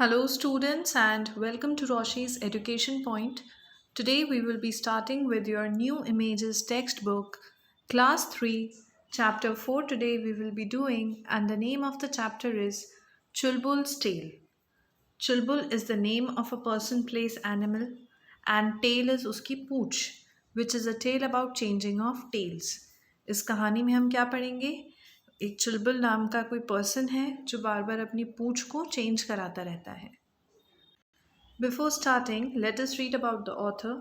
Hello, students, and welcome to Roshi's Education Point. Today, we will be starting with your new images textbook, Class 3, Chapter 4. Today, we will be doing, and the name of the chapter is Chulbul's Tale. Chulbul is the name of a person, place, animal, and tail is uski pooch, which is a tale about changing of tails. इस कहानी में हम क्या पढ़ेंगे? एक चुलबुल नाम का कोई पर्सन है जो बार बार अपनी पूंछ को चेंज कराता रहता है. Before starting, let us read about the author.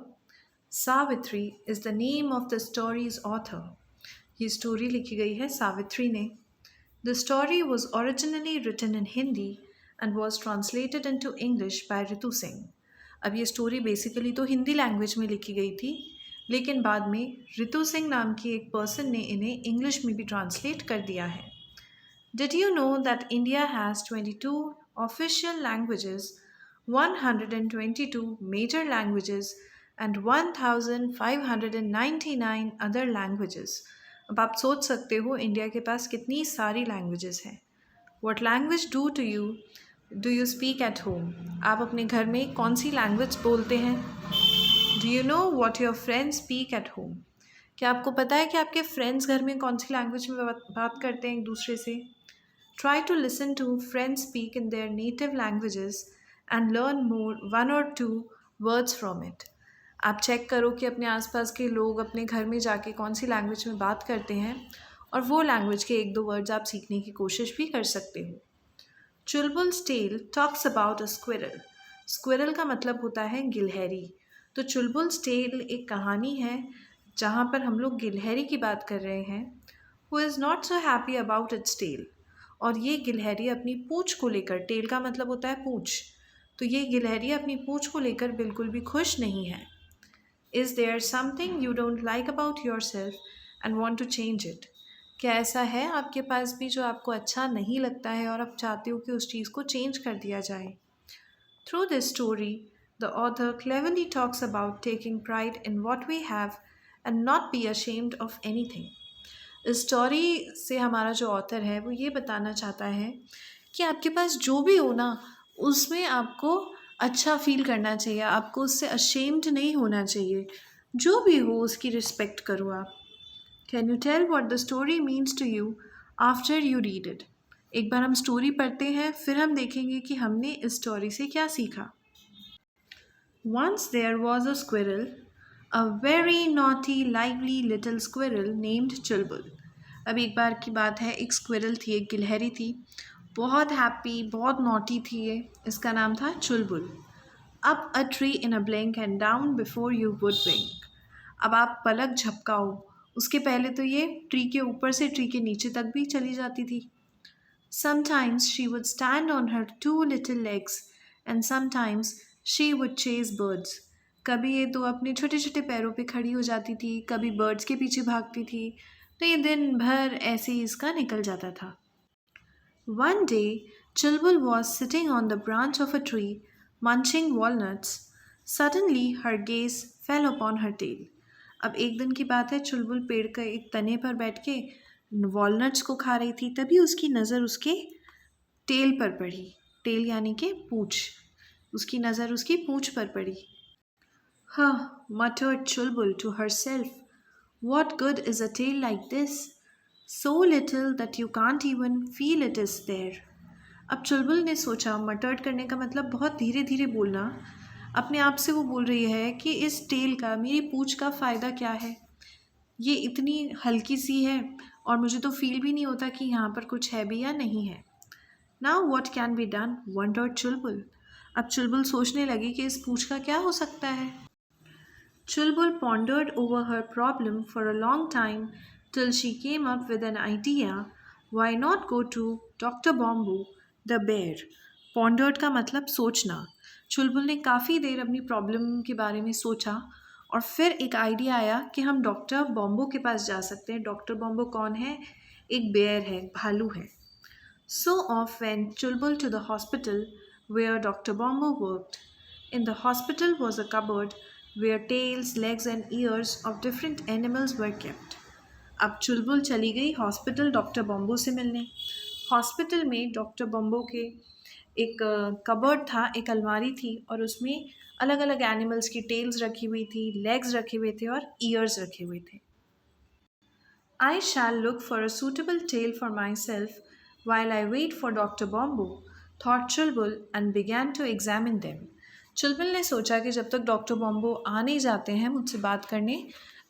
Savitri is the name of the story's author. ये स्टोरी लिखी गई है सावित्री ने. The story was originally written in Hindi and was translated into English by Ritu Singh. अब ये story basically तो Hindi language में लिखी गई थी, लेकिन बाद में रितु सिंह नाम की एक पर्सन ने इन्हें इंग्लिश में भी ट्रांसलेट कर दिया है. Did you know that India has 22 official languages, 122 major languages, and 1599 other languages? अब आप सोच सकते हो इंडिया के पास कितनी सारी लैंग्वेजेस हैं. What language do you speak at home? आप अपने घर में कौन सी लैंग्वेज बोलते हैं? Do you know what your friends speak at home? क्या आपको पता है कि आपके फ्रेंड्स घर में कौन सी लैंग्वेज में बात करते हैं एक दूसरे से? Try to listen to friends speak in their native languages and learn one or two words from it. आप चेक करो कि अपने आसपास के लोग अपने घर में जाके कौन सी लैंग्वेज में बात करते हैं और वो लैंग्वेज के एक दो वर्ड्स आप सीखने की कोशिश भी कर सकते हो. Chulbul's tail talks about a squirrel. Squirrel का मतलब होता है गिलहरी. तो चुलबुल्स टेल एक कहानी है जहाँ पर हम लोग गिलहरी की बात कर रहे हैं. Who is not so happy about its tail. और ये गिलहरी अपनी पूँछ को लेकर, टेल का मतलब होता है पूँछ, तो ये गिलहरी अपनी पूँछ को लेकर बिल्कुल भी खुश नहीं है. Is there something you don't like about yourself and want to change it. क्या ऐसा है आपके पास भी जो आपको अच्छा नहीं लगता है और आप चाहते हो कि उस चीज़ को चेंज कर दिया जाए? Through this story the author cleverly talks about taking pride in what we have and not be ashamed of anything. इस स्टोरी से हमारा जो ऑथर है वो ये बताना चाहता है कि आपके पास जो भी हो ना, उसमें आपको अच्छा फील करना चाहिए, आपको उससे अशेम्ड नहीं होना चाहिए. जो भी हो उसकी रिस्पेक्ट करो आप. Can you tell what the story means to you after you read it. एक बार हम स्टोरी पढ़ते हैं, फिर हम देखेंगे कि हमने इस स्टोरी से क्या सीखा. Once there was a squirrel, a very naughty, lively little squirrel named Chulbul. अब एक बार की बात है, एक स्क्विरल थी, एक गिलहरी थी, बहुत हैप्पी, बहुत नॉटी थी ये. इसका नाम था Chulbul. Up a tree in a blink and down before you would wink. अब आप पलक झपकाओ, उसके पहले तो ये ट्री के ऊपर से ट्री के नीचे तक भी चली जाती थी. Sometimes she would stand on her two little legs and sometimes she would chase birds. कभी ये तो अपने छोटे छोटे पैरों पे खड़ी हो जाती थी, कभी बर्ड्स के पीछे भागती थी. तो ये दिन भर ऐसे ही इसका निकल जाता था. One day, Chulbul was sitting on the branch of a tree, munching walnuts. Suddenly, her gaze fell upon her tail. अब एक दिन की बात है, चुलबुल पेड़ के एक तने पर बैठ के वॉलनट्स को खा रही थी. तभी उसकी नज़र उसके टेल पर पड़ी. टेल यानी कि पूँछ. उसकी नज़र उसकी पूँछ पर पड़ी. हाँ, muttered Chulbul to herself. What good is a tail like this? So little that you can't even feel it is there. अब चुलबुल ने सोचा, मटर्ड करने का मतलब बहुत धीरे धीरे बोलना. अपने आप से वो बोल रही है कि इस टेल का, मेरी पूँछ का फ़ायदा क्या है? ये इतनी हल्की सी है और मुझे तो फील भी नहीं होता कि यहाँ पर कुछ है भी या नहीं है. Now what can be done, wondered Chulbul. अब चुलबुल सोचने लगी कि इस पूँछ का क्या हो सकता है. Chulbul pondered over her problem for a long time till she came up with an idea. Why not go to Dr. Bombu, the bear? Pondered का मतलब सोचना. चुलबुल ने काफ़ी देर अपनी प्रॉब्लम के बारे में सोचा और फिर एक आइडिया आया कि हम डॉक्टर बॉम्बो के पास जा सकते हैं. डॉक्टर बॉम्बो कौन है? एक बेयर है, भालू है. So off went Chulbul to the hospital where Dr. Bombo worked. In the hospital was a cupboard where tails, legs and ears of different animals were kept. अब चुलबुल चली गई हॉस्पिटल डॉक्टर बॉम्बो से मिलने. हॉस्पिटल में doctor बॉम्बो के एक cupboard था, एक अलमारी थी और उसमें अलग अलग एनिमल्स की टेल्स रखी हुई थी, लेग्स रखे हुए थे और ईयर्स रखे हुए थे। I shall look for a suitable tale for myself while I wait for Dr. Bombo, thought Chulbul and began to examine them. चुलबुल ने सोचा कि जब तक डॉक्टर बॉम्बो आ नहीं जाते हैं मुझसे बात करने,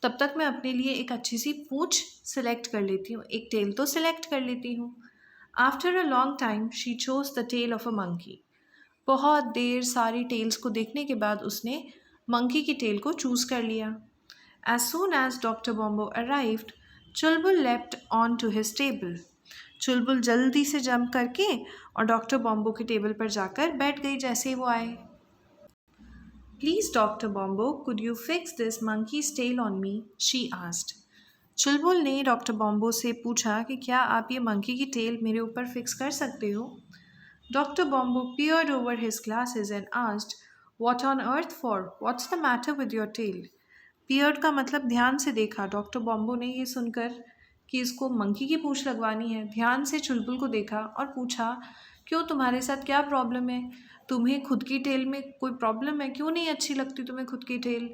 तब तक मैं अपने लिए एक अच्छी सी पूंछ सिलेक्ट कर लेती हूँ, एक टेल तो सिलेक्ट कर लेती हूँ। After a long time she chose the tail of a monkey. बहुत देर सारी टेल्स को देखने के बाद उसने मंकी की टेल को चूज कर लिया। As soon as Dr. Bombo arrived, Chulbul leapt on to his table. चुलबुल जल्दी से जंप करके और डॉक्टर बॉम्बो के टेबल पर जाकर बैठ गई जैसे ही वो आए। Please, Dr. Bombo, could you fix this monkey's tail on me? She asked. चुलबुल ने डॉक्टर बॉम्बो से पूछा कि क्या आप ये मंकी की टेल मेरे ऊपर फिक्स कर सकते हो? Dr. Bombo peered over his glasses and asked, What on earth for? What's the matter with your tail? Peered का मतलब ध्यान से देखा। डॉक्टर बॉम्बो ने ये सुनकर कि इसको मंकी की पूंछ लगवानी है, ध्यान से चुलबुल को देखा और पूछा, क्यों, तुम्हारे साथ क्या प्रॉब्लम है? तुम्हें खुद की टेल में कोई प्रॉब्लम है? क्यों नहीं अच्छी लगती तुम्हें खुद की tail?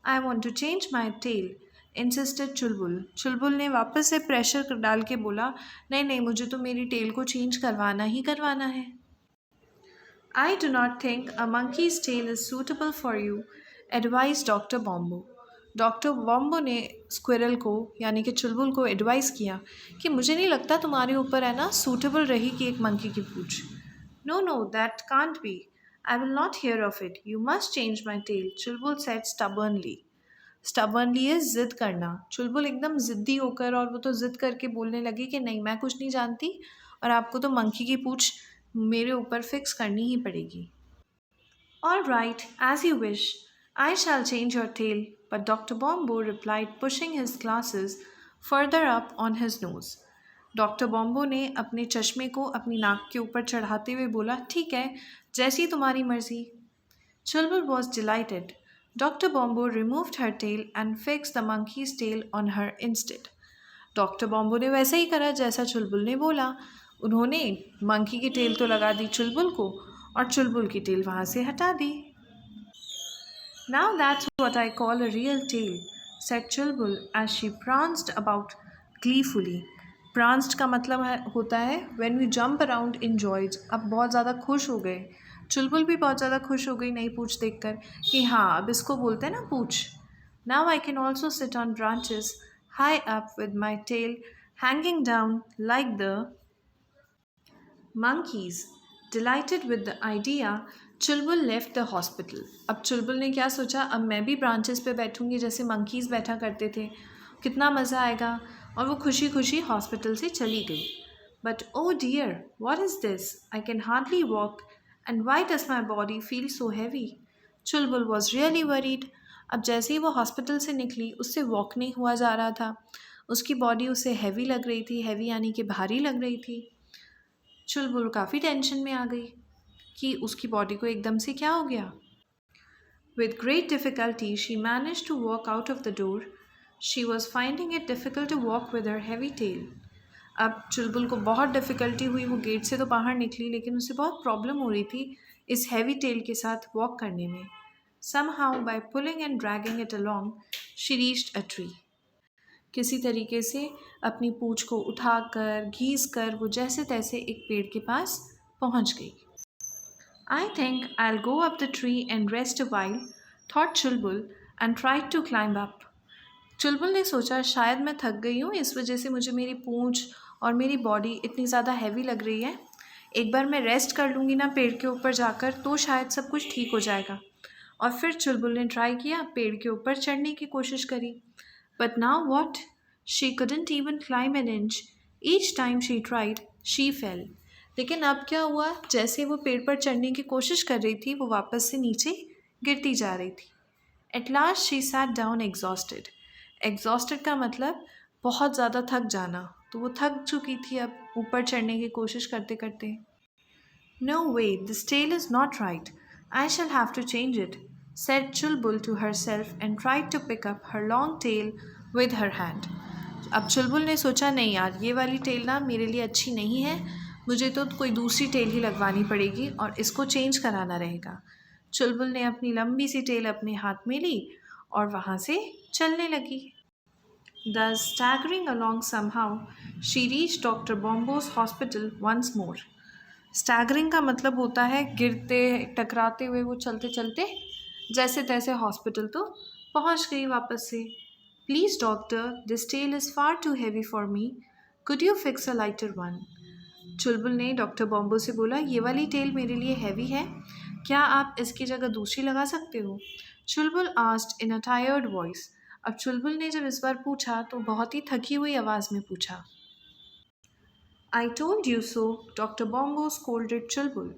I want to change my tail, insisted Chulbul. Chulbul ने वापस से प्रेशर डाल के बोला, नहीं नहीं, मुझे तो मेरी टेल को चेंज करवाना ही करवाना है। I do not think a monkey's tail is suitable for you, advised doctor Bombo. Doctor Bombo ने स्क्विरल को यानी कि चुलबुल को एडवाइस किया कि मुझे नहीं लगता तुम्हारे ऊपर है ना सूटेबल रहेगी एक मंकी की पूंछ। No no, that can't be, I will not hear of it, you must change my tail, Chulbul said stubbornly. Stubbornly is जिद करना। चुलबुल एकदम ज़िद्दी होकर और वो तो ज़िद करके बोलने लगी कि नहीं, मैं कुछ नहीं जानती और आपको तो मंकी की पूंछ मेरे ऊपर फिक्स करनी ही पड़ेगी। All right, as you wish. I shall change your tail, but Dr. Bombo replied, pushing his glasses further up on his nose. Doctor Bombo ने अपने चश्मे को अपनी नाक के ऊपर चढ़ाते हुए बोला, ठीक है, जैसी तुम्हारी मर्जी। Chulbul was delighted. Dr. Bombo removed her tail and fixed the monkey's tail on her instead. Doctor Bombo ने वैसा ही करा जैसा चुलबुल ने बोला। उन्होंने मंकी की टेल तो लगा दी चुलबुल को और चुलबुल की टेल वहाँ से हटा दी। Now that's what I call a real tail, said Chulbul as she pranced about gleefully. Pranced का मतलब होता है when we jump around in joy. अब बहुत ज़्यादा खुश हो गए। चुलबुल भी बहुत ज़्यादा खुश हो गई नई पूंछ देखकर कि हाँ, अब इसको बोलते हैं ना पूंछ। Now I can also sit on branches high up with my tail hanging down like the monkeys. Delighted with the idea, Chulbul left the hospital. अब चुलबुल ने क्या सोचा, अब मैं भी ब्रांचेस पे बैठूंगी जैसे मंकीज़ बैठा करते थे, कितना मज़ा आएगा। और वो खुशी खुशी हॉस्पिटल से चली गई। But oh dear, what is this? I can hardly walk and why does my body feel so heavy? Chulbul was really worried. अब जैसे ही वो हॉस्पिटल से निकली उससे वॉक नहीं हुआ जा रहा था, उसकी बॉडी उसे हैवी लग रही थी, हैवी यानी कि भारी लग रही थी। चुलबुल काफ़ी टेंशन में आ गई कि उसकी बॉडी को एकदम से क्या हो गया। With great difficulty she managed to walk out of the door. She was finding it difficult to walk with her heavy tail. अब चुलबुल को बहुत डिफ़िकल्टी हुई, वो गेट से तो बाहर निकली लेकिन उसे बहुत प्रॉब्लम हो रही थी इस हैवी टेल के साथ वॉक करने में। Somehow by pulling and dragging it along, she reached a tree. किसी तरीके से अपनी पूँछ को उठाकर घीस कर वो जैसे तैसे एक पेड़ के पास पहुँच गई। I think I'll go up the tree and rest a while, thought Chulbul and tried to climb up. चुलबुल ने सोचा शायद मैं थक गई हूँ, इस वजह से मुझे मेरी पूँछ और मेरी बॉडी इतनी ज़्यादा हैवी लग रही है। एक बार मैं रेस्ट कर लूँगी ना पेड़ के ऊपर जाकर तो शायद सब कुछ ठीक हो जाएगा। और फिर चुलबुल ने ट्राई किया, पेड़ के ऊपर चढ़ने की कोशिश करी। But now what? She couldn't even climb an inch. Each time she tried, she fell. लेकिन अब क्या हुआ, जैसे वो पेड़ पर चढ़ने की कोशिश कर रही थी वो वापस से नीचे गिरती जा रही थी। At last she sat down exhausted. Exhausted का मतलब बहुत ज़्यादा थक जाना, तो वो थक चुकी थी अब ऊपर चढ़ने की कोशिश करते करते। No way, this tail is not right, I shall have to change it, said Chulbul to herself and tried to pick up her long tail with her hand. अब चुलबुल ने सोचा नहीं यार, ये वाली टेल ना मेरे लिए अच्छी नहीं है, मुझे तो कोई दूसरी टेल ही लगवानी पड़ेगी और इसको चेंज कराना रहेगा। चुलबुल ने अपनी लंबी सी टेल अपने हाथ में ली और वहाँ से चलने लगी। Thus, staggering along somehow, she reached Dr. Bombo's hospital once more. Staggering का मतलब होता है गिरते टकराते हुए वो चलते चलते जैसे तैसे हॉस्पिटल तो पहुंच गई वापस से। Please doctor, this tail is far too heavy for me, could you fix a lighter one. Chulbul ने डॉक्टर बॉम्बो से बोला, ये वाली टेल मेरे लिए हैवी है, क्या आप इसकी जगह दूसरी लगा सकते हो। Chulbul asked in a tired voice. अब चुलबुल ने जब इस बार पूछा तो बहुत ही थकी हुई आवाज़ में पूछा। I told you so, doctor Bombo scolded Chulbul.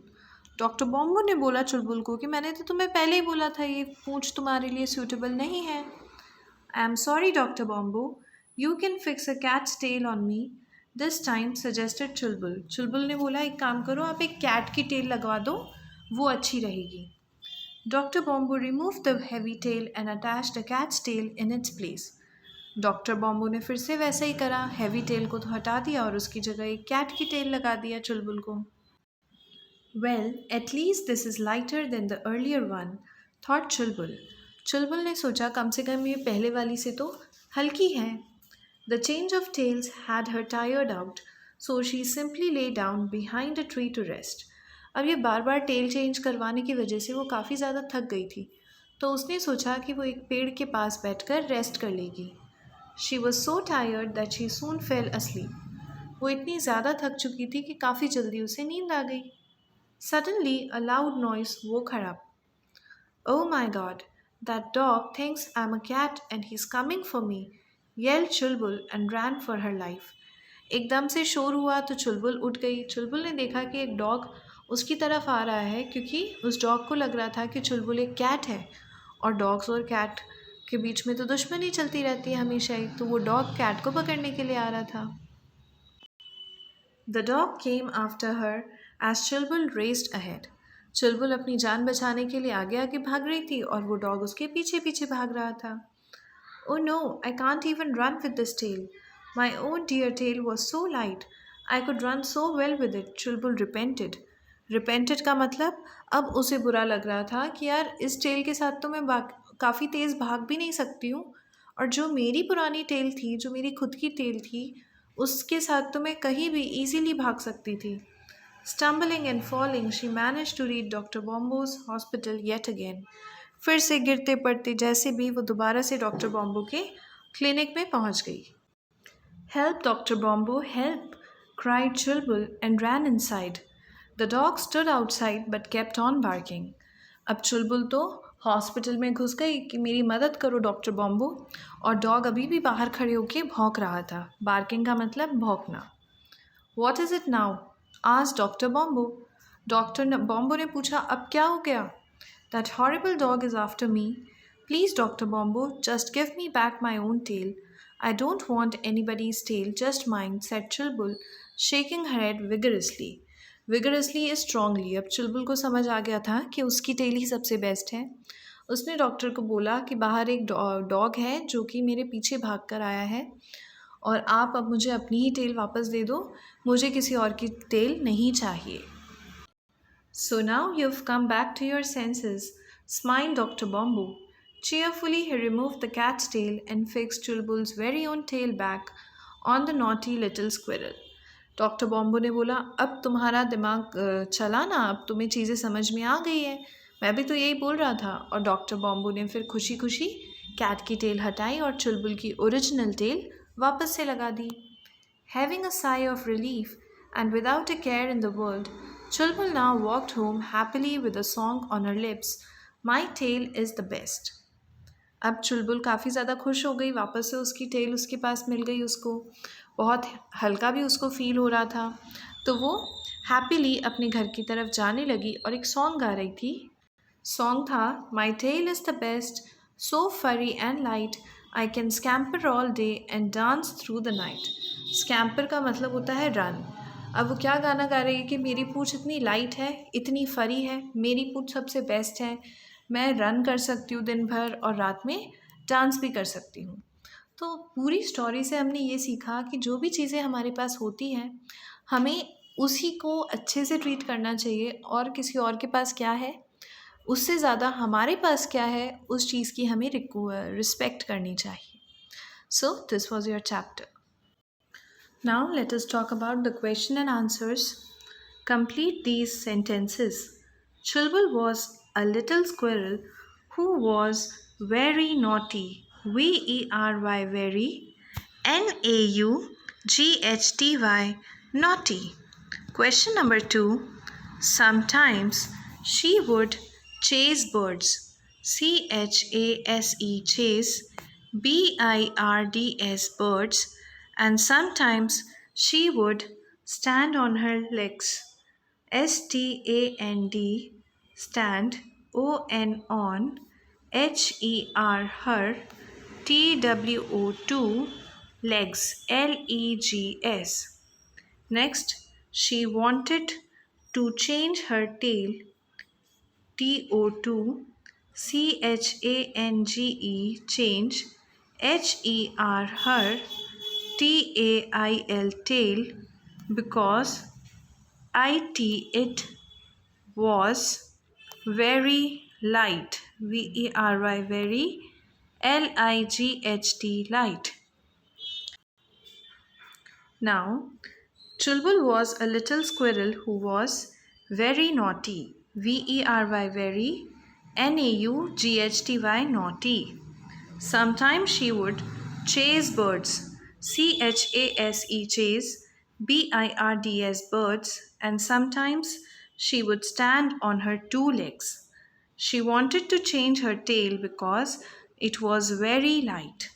Doctor Bombo ने बोला चुलबुल को कि मैंने तो तुम्हें पहले ही बोला था ये पूंछ तुम्हारे लिए सूटेबल नहीं है। I am sorry doctor Bombo, you can fix a cat's tail on me this time, suggested Chulbul. Chulbul ने बोला, एक काम करो, आप एक कैट की टेल लगवा दो, वो अच्छी रहेगी। Doctor Bombo remove the heavy tail and attach the cat's tail in its place. Doctor Bombo ने फिर से वैसा ही करा, हैवी टेल को तो हटा दिया और उसकी जगह एक कैट की टेल लगा दिया चुलबुल को। Well, at least this is lighter than the earlier one, thought Chulbul. Chulbul ने सोचा कम से कम ये पहले वाली से तो हल्की है। The change of tails had her tired out, so she simply lay down behind a tree to rest. अब ये बार बार टेल चेंज करवाने की वजह से वो काफ़ी ज़्यादा थक गई थी, तो उसने सोचा कि वो एक पेड़ के पास बैठकर रेस्ट कर लेगी। She was so tired that she soon fail asleep। वो इतनी ज़्यादा थक चुकी थी कि काफ़ी जल्दी उसे नींद आ गई। Suddenly a loud noise woke her up. Oh my god, that dog thinks I'm a cat and he's coming for me, yelled Chulbul and ran for her life. एकदम से शोर हुआ तो चुलबुल उठ गई। चुलबुल ने देखा कि एक डॉग उसकी तरफ आ रहा है, क्योंकि उस डॉग को लग रहा था कि चुलबुल एक कैट है और डॉग्स और कैट के बीच में तो दुश्मनी चलती रहती है हमेशा ही, तो वो डॉग कैट को पकड़ने के लिए आ रहा था। The dog came after her as Chulbul raced ahead. Chulbul अपनी जान बचाने के लिए आगे आगे भाग रही थी और वो डॉग उसके पीछे पीछे भाग रहा था। Oh no, I can't even run with this tail. My own dear tail was so light. I could run so well with it. Chulbul repented. Repented का मतलब अब उसे बुरा लग रहा था कि यार इस टेल के साथ तो मैं काफ़ी तेज़ भाग भी नहीं सकती हूँ, और जो मेरी पुरानी टेल थी, जो मेरी खुद की टेल थी, उसके साथ तो मैं कहीं भी इजीली भाग सकती थी। Stumbling and falling, she managed to reach Dr. Bombo's hospital yet again. फिर से गिरते पड़ते जैसे भी वो दोबारा से डॉक्टर बॉम्बो के क्लिनिक में पहुंच गई। Help, Dr. Bombo, help! cried Chulbul and ran inside. The dog stood outside but kept on barking. अब चुलबुल तो हॉस्पिटल में घुस गई कि मेरी मदद करो डॉक्टर बॉम्बो, और डॉग अभी भी बाहर खड़े होके भौंक रहा था। बार्किंग का मतलब भौंकना। What is it now? asked Dr. Bombo. Doctor Bombo ने पूछा, अब क्या हो गया? That horrible dog is after me. Please, Dr. Bombo, just give me back my own tail. I don't want anybody's tail, just mine, said Chulbul, shaking her head vigorously. Vigorously is strongly. अब चुलबुल को समझ आ गया था कि उसकी tell ही सबसे best है। उसने डॉक्टर को बोला कि बाहर एक डॉग है जो कि मेरे पीछे भाग कर आया है, और आप अब मुझे अपनी ही टेल वापस दे दो, मुझे किसी और की टेल नहीं चाहिए। So now you've come back to your senses, smiled Dr. Bombo. Cheerfully, he removed the cat's tail and fixed Chulbul's very own tail back on the naughty little squirrel. Doctor Bombo ने बोला, अब तुम्हारा दिमाग चला ना, अब तुम्हें चीज़ें समझ में आ गई है, मैं भी तो यही बोल रहा था। और डॉक्टर बॉम्बो ने फिर खुशी खुशी कैट की टेल हटाई और चुलबुल की ओरिजिनल टेल वापस से लगा दी। Having a sigh of relief and without a care in the world, Chulbul now walked home happily with a song on her lips, My tail is the best. अब चुलबुल काफ़ी ज़्यादा खुश हो गई, वापस से उसकी टेल उसके पास मिल गई उसको, बहुत हल्का भी उसको फील हो रहा था, तो वो हैप्पीली अपने घर की तरफ जाने लगी और एक सॉन्ग गा रही थी। सॉन्ग था, माई टेल इज़ द बेस्ट, सो फरी and light, I can scamper all day and dance through the night. Scamper का मतलब होता है रन। अब वो क्या गाना गा रही है कि मेरी पूँछ इतनी लाइट है, इतनी फरी है, मेरी पूँछ सबसे बेस्ट है, मैं रन कर सकती हूँ दिन भर और रात में डांस भी कर सकती हूँ। तो पूरी स्टोरी से हमने ये सीखा कि जो भी चीज़ें हमारे पास होती हैं, हमें उसी को अच्छे से ट्रीट करना चाहिए, और किसी और के पास क्या है उससे ज़्यादा हमारे पास क्या है उस चीज़ की हमें रिस्पेक्ट करनी चाहिए. So this was your chapter. Now let us talk about the question and answers. Complete these sentences. Chulbul was a little squirrel who was very naughty. V-E-R-Y, very. N-A-U-G-H-T-Y, naughty. Question number 2. Sometimes she would chase birds. C-H-A-S-E, chase. B-I-R-D-S, birds. And sometimes she would stand on her legs. STAND, stand. ON, on. HER, her. TWO, legs. LEGS. Next, she wanted to change her tail. TO2, CHANGE, change. HER, her. TAIL, tail, because it was very light. VERY, very. LIGHT, light. Now, Chulbul was a little squirrel who was very naughty. VERY, very. NAUGHTY, naughty. Sometimes she would chase birds. CHASE, chase. BIRDS, birds. And sometimes she would stand on her two legs. She wanted to change her tail because it was very light.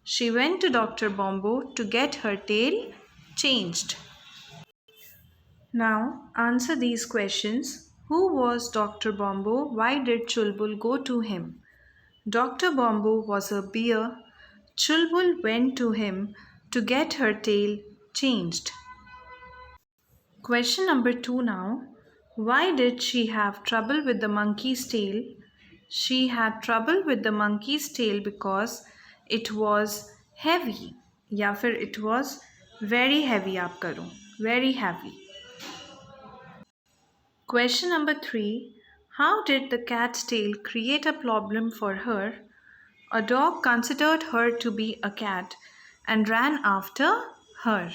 She went to Dr. Bombo to get her tail changed. Now answer these questions. Who was Dr. Bombo? Why did Chulbul go to him? Dr. Bombo was a bear. Chulbul went to him to get her tail changed. Question number 2 now. Why did she have trouble with the monkey's tail? She had trouble with the monkey's tail because it was heavy. या फिर it was very heavy आप करो. Very heavy. Question number 3. How did the cat's tail create a problem for her? A dog considered her to be a cat and ran after her.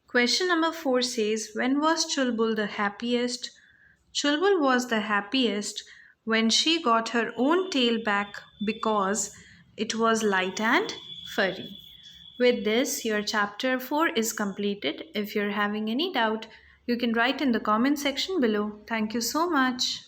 Question number 4 says, when was Chulbul the happiest? Chulbul was the happiest when she got her own tail back because it was light and furry. With this, your chapter 4 is completed. If you're having any doubt, you can write in the comment section below. Thank you so much.